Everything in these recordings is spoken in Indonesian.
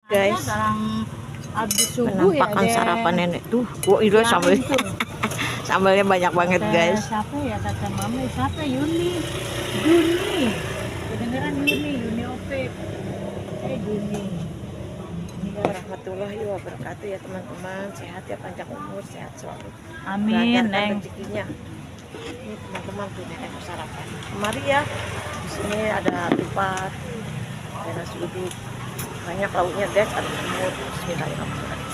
Guys, sekarang habis subuh ya penampakan sarapan nenek tuh. Wah, itu sambal. Sambalnya banyak banget, guys. Siapa ya kata mama? Siapa? Yuni. Yuni. Kedengeran Yuni Ope. Yuni. Warahmatullahi wabarakatuh ya teman-teman. Sehat ya, panjang umur, sehat selalu. Amin, Lancarkan Neng. rezekinya. Ini teman-teman tuh nenek mau sarapan. Mari ya. Di sini ada tupat, ada nasi uduk. Banyak lauknya, guys. Ada semut. Bismillahirrahmanirrahim.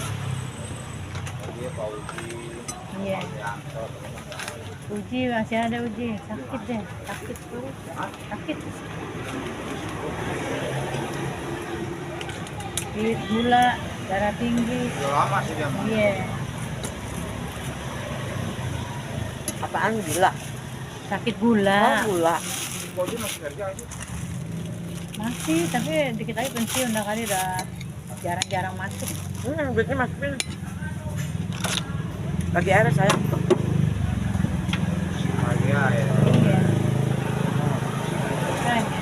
Iya. Uji masih ada Uji. Sakit deh. Sakit tuh. Sakit. Gula, darah tinggi. Iya. Apaan gula? Sakit gula. Oh, gula. Masih, tapi dikit lagi pensiun udah kali udah jarang-jarang masuk. Duitnya masukin. Bagi air sayang. Bagi air. Iya. Makanya.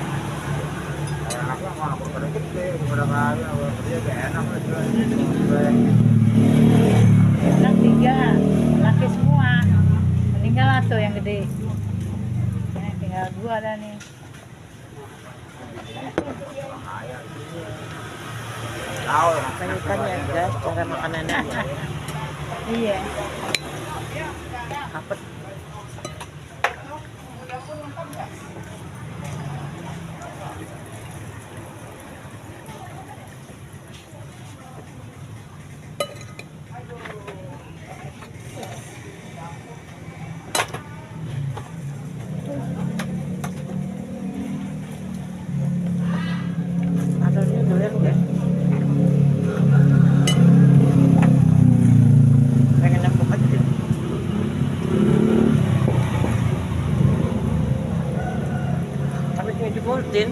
Anak 3, laki semua. Meninggal lah tuh yang gede. Tinggal 2 ada nih. Tanyakan ya guys, cara makanannya. Iya. Apa? Adanya doyan guys. Pengen nempuk aja. Tapi nyuci multin.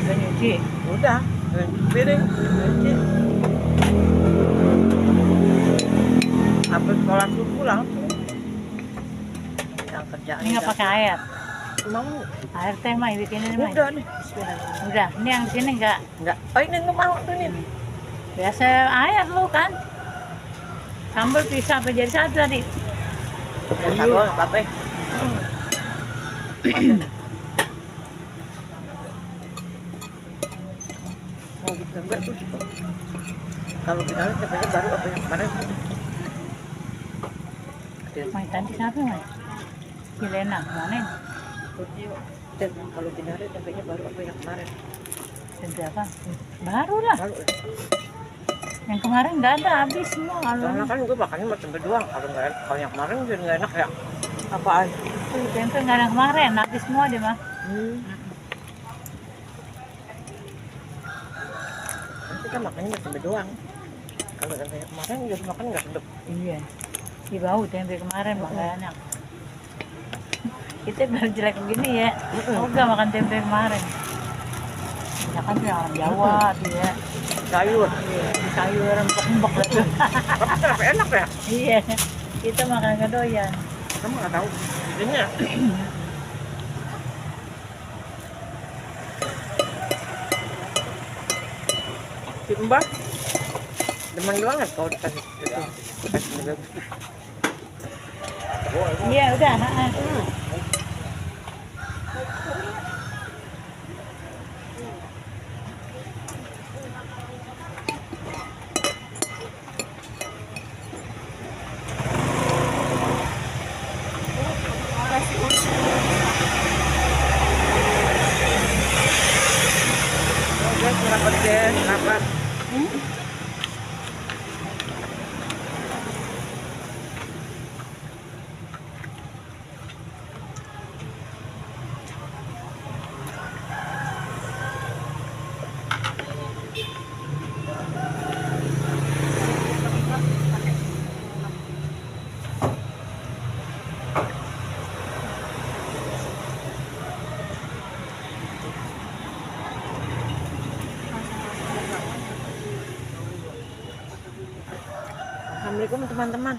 Udah nyuci. Udah, nyuci piring, nyuci. Habis sekolah subuh langsung. Yang kerjaan. Ini nggak pakai air. Mau? Air teh mah bikinin mah. Udah nih. Bismillah. Udah. Ini yang di sini enggak. Enggak. Oh ini nggak mau tuh nih. Biasa air lu kan. Sambal bisa apa jadi satu tadi. Ya sambal nggak apa-apa. Mau ditambah tuh. Kalau kita lihat tempatnya baru apa yang kemarin? Mai tadi siapa mai? Si Lena mana? Dan kalau kita lihat tempatnya baru apa yang kemarin? Tempe apa? Baru lah. Baru. Yang kemarin nggak ada, habis semua. Karena kan gue makannya cuma tempe doang. Kalau yang kemarin jadi nggak enak ya. Apaan? Tempe nggak ada kemarin, habis semua dia mah. Nanti kan makannya cuma tempe doang. Kalau tempe yang kemarin jadi makan nggak sedap. Iya. Di bau tempe kemarin mah nggak enak. Kita baru jelek begini ya. Enggak makan tempe kemarin. Ya kan dia orang Jawa tuh ya. Sayur. Iya, sayur empuk-empuk gitu. Tapi enak ya? Iya. Kita makan nggak doyan. Kamu nggak tahu. Jadinya. Si Mbak demen banget kalau dikasih itu. Dikasih bagus. Iya udah. Guys, rapat guys, rapat. Assalamualaikum teman-teman.